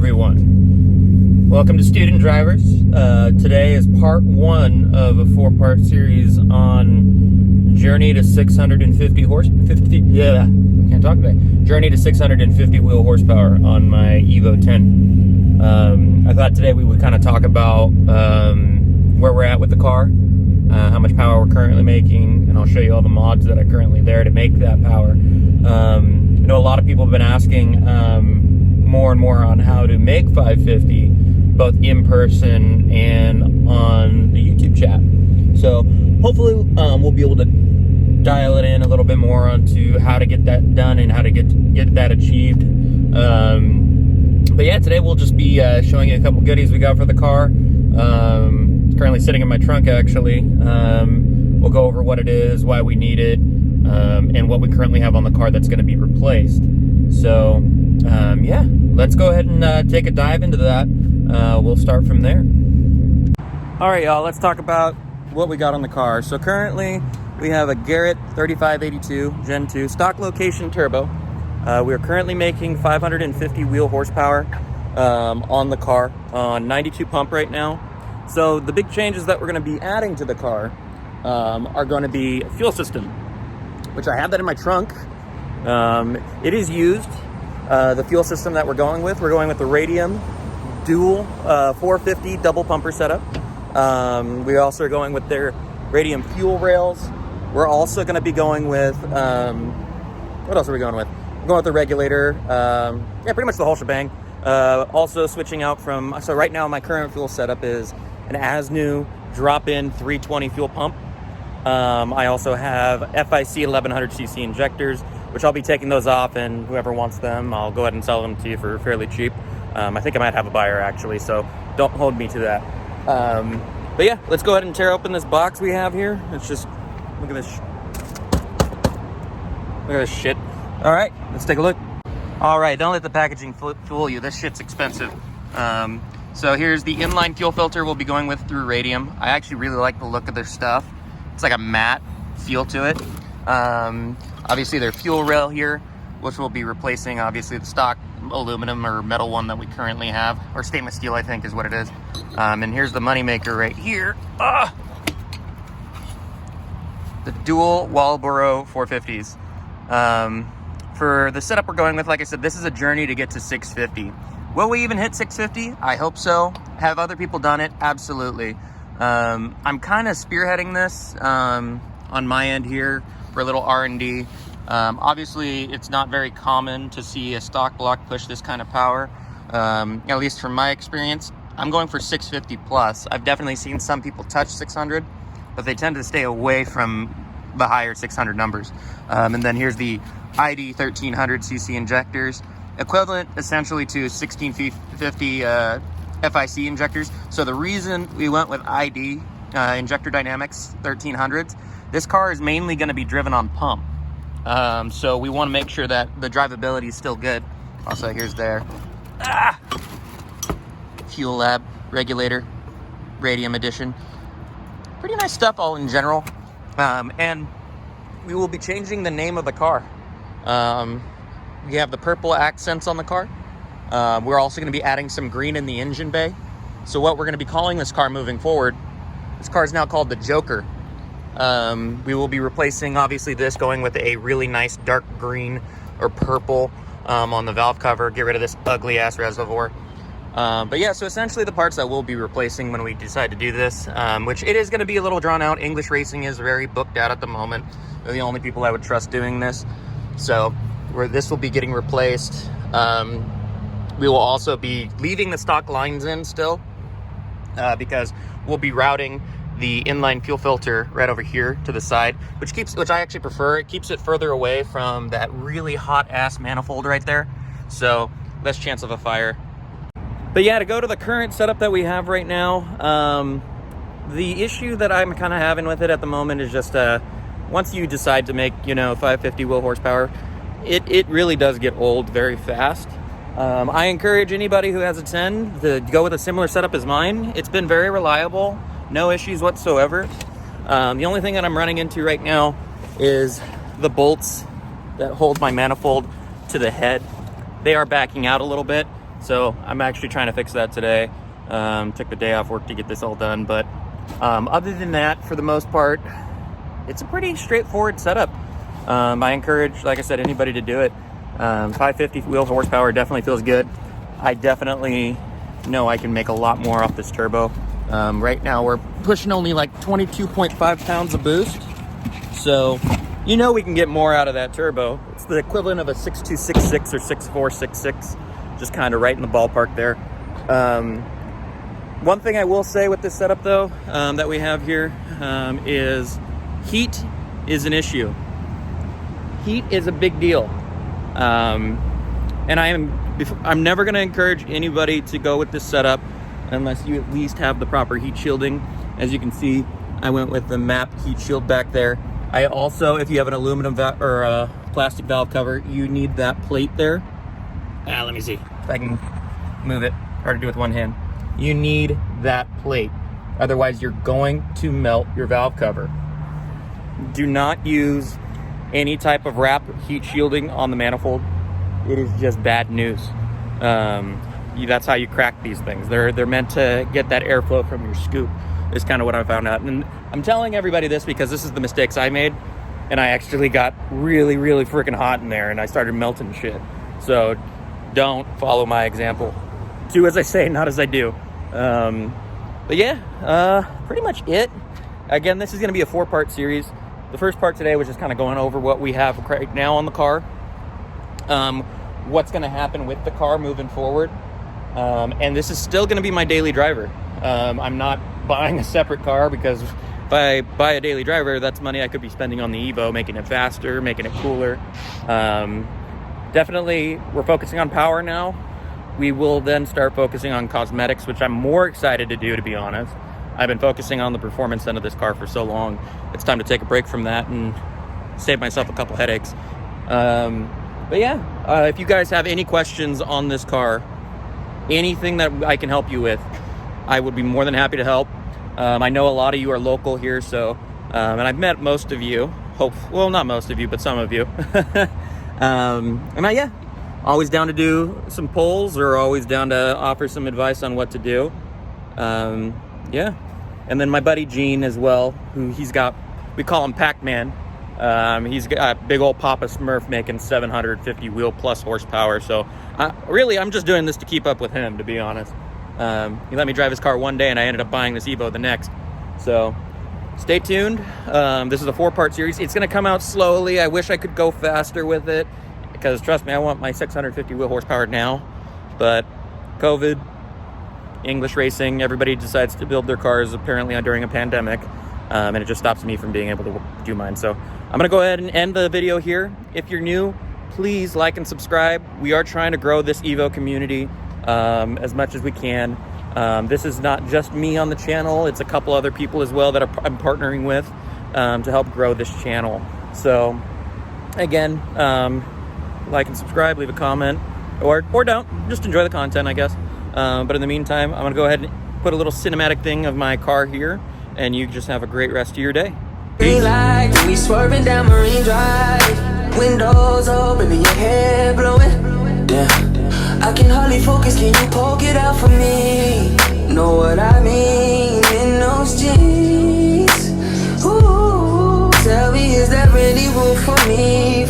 everyone. Welcome to Student Drivers. Today is part one of a four-part series on Journey to 650 Journey to 650 wheel horsepower on my Evo 10. I thought today we would kind of talk about where we're at with the car, how much power we're currently making, and I'll show you all the mods that are currently there to make that power. I know a lot of people have been asking more and more on how to make 550, both in person and on the YouTube chat. So hopefully we'll be able to dial it in a little bit more onto how to get that done and how to get that achieved. But yeah, today we'll just be showing you a couple goodies we got for the car. It's currently sitting in my trunk, actually. We'll go over what it is, why we need it, and what we currently have on the car that's going to be replaced. So yeah, let's go ahead and take a dive into that. We'll start from there. All right, y'all, let's talk about what we got on the car. So currently we have a Garrett 3582 Gen 2 stock location turbo. We are currently making 550 wheel horsepower on the car, on 92 pump right now. So the big changes that we're going to be adding to the car are going to be fuel system, which I have that in my trunk. It is used. The fuel system that we're going with the Radium dual 450 double pumper setup. We also are going with their Radium fuel rails. We're also going to be going with, what else are we going with? We're going with the regulator. Yeah, pretty much the whole shebang. Also switching out from, so right now my current fuel setup is an Asnu drop-in 320 fuel pump. I also have FIC 1100cc injectors, which I'll be taking those off, and whoever wants them, I'll go ahead and sell them to you for fairly cheap. I think I might have a buyer, actually, so don't hold me to that. But yeah, let's go ahead and tear open this box we have here. It's just, look at this. Look at this shit. All right, let's take a look. All right, don't let the packaging fool you. This shit's expensive. So here's the inline fuel filter we'll be going with through Radium. I actually really like the look of their stuff. It's like a matte feel to it. Obviously their fuel rail here, which will be replacing obviously the stock aluminum or metal one that we currently have, or stainless steel, I think is what it is. And here's the moneymaker right here. The dual Walboro 450s. For the setup we're going with, like I said, this is a journey to get to 650. Will we even hit 650? I hope so. Have other people done it? Absolutely. I'm kind of spearheading this on my end here for a little R&D. Obviously, it's not very common to see a stock block push this kind of power, at least from my experience. I'm going for 650 plus. I've definitely seen some people touch 600, but they tend to stay away from the higher 600 numbers. And then here's the ID 1300cc injectors, equivalent essentially to 1650 FIC injectors. So the reason we went with ID, Injector Dynamics 1300s, this car is mainly going to be driven on pump. So we want to make sure that the drivability is still good. Also, here's their Fuel Lab regulator, Radium edition. Pretty nice stuff all in general. And we will be changing the name of the car. We have the purple accents on the car. We're also going to be adding some green in the engine bay. So what we're going to be calling this car moving forward, this car is now called the Joker. We will be replacing, obviously, this, going with a really nice dark green or purple on the valve cover. Get rid of this ugly ass reservoir. But yeah, so essentially the parts that we'll be replacing when we decide to do this, which it is going to be a little drawn out. English Racing is very booked out at the moment. They're the only people I would trust doing this. So this will be getting replaced. We will also be leaving the stock lines in still, because we'll be routing the inline fuel filter right over here to the side, which I actually prefer. It keeps it further away from that really hot ass manifold right there, so less chance of a fire. But yeah, to go to the current setup that we have right now, the issue that I'm kind of having with it at the moment is just once you decide to make, 550 wheel horsepower, it really does get old very fast. I encourage anybody who has a 10 to go with a similar setup as mine. It's been very reliable, no issues whatsoever. The only thing that I'm running into right now is the bolts that hold my manifold to the head. They are backing out a little bit. So I'm actually trying to fix that today. Took the day off work to get this all done, but other than that, for the most part, it's a pretty straightforward setup. I encourage, like I said, anybody to do it. 550 wheel horsepower definitely feels good. I definitely know I can make a lot more off this turbo. Right now we're pushing only like 22.5 pounds of boost. So, you know, we can get more out of that turbo. It's the equivalent of a 6266 or 6466, just kind of right in the ballpark there. One thing I will say with this setup though, that we have here, is heat is an issue. Heat is a big deal. And I'm never going to encourage anybody to go with this setup unless you at least have the proper heat shielding. As you can see, I went with the MAP heat shield back there. I also, if you have an aluminum or a plastic valve cover, you need that plate there. Let me see if I can move it. Hard to do with one hand. You need that plate. Otherwise, you're going to melt your valve cover. Do not use any type of wrap heat shielding on the manifold. It is just bad news. That's how you crack these things. They're meant to get that airflow from your scoop, is kind of what I found out. And I'm telling everybody this because this is the mistakes I made, and I actually got really, really freaking hot in there, and I started melting shit. So don't follow my example. Do as I say, not as I do. But yeah, pretty much it. Again, this is going to be a 4-part series. The first part today was just kind of going over what we have right now on the car, what's going to happen with the car moving forward, and this is still going to be my daily driver. I'm not buying a separate car because if I buy a daily driver, that's money I could be spending on the Evo, making it faster, making it cooler. Definitely, we're focusing on power now. We will then start focusing on cosmetics, which I'm more excited to do, to be honest. I've been focusing on the performance end of this car for so long. It's time to take a break from that and save myself a couple headaches. But yeah, if you guys have any questions on this car, anything that I can help you with, I would be more than happy to help. I know a lot of you are local here, so, and I've met most of you. Well, not most of you, but some of you. Yeah, always down to do some polls, or always down to offer some advice on what to do. Yeah, and then my buddy Gene as well, who we call him Pac-Man. He's got big old Papa Smurf making 750 wheel plus horsepower. So really, I'm just doing this to keep up with him, to be honest. He let me drive his car one day, and I ended up buying this Evo the next. So stay tuned. This is a 4-part series. It's going to come out slowly. I wish I could go faster with it, because trust me, I want my 650 wheel horsepower now. But COVID, English racing, everybody decides to build their cars apparently during a pandemic, and it just stops me from being able to do mine. So I'm going to go ahead and end the video here. If you're new, please like and subscribe. We are trying to grow this Evo community as much as we can. This is not just me on the channel. It's a couple other people as well that I'm partnering with to help grow this channel. So again, like and subscribe, leave a comment, or don't. Just enjoy the content, I guess. But in the meantime, I'm going to go ahead and put a little cinematic thing of my car here, and you just have a great rest of your day. Green light, we swerving down Marine Drive. Windows open and your hair blowing. Yeah, I can hardly focus. Can you poke it out for me? Know what I mean in those jeans? Ooh, tell me, is there really room for me?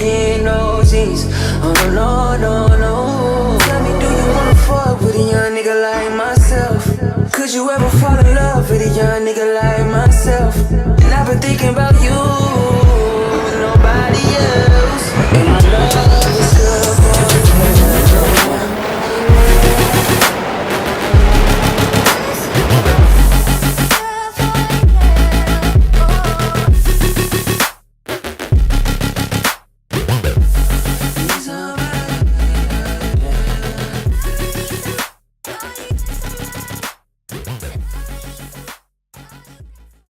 In those jeans? Oh no, no, no, no. Tell me, do you wanna fuck with a young nigga like myself? Could you ever fall in love with a young nigga like myself? And I've been thinking about you.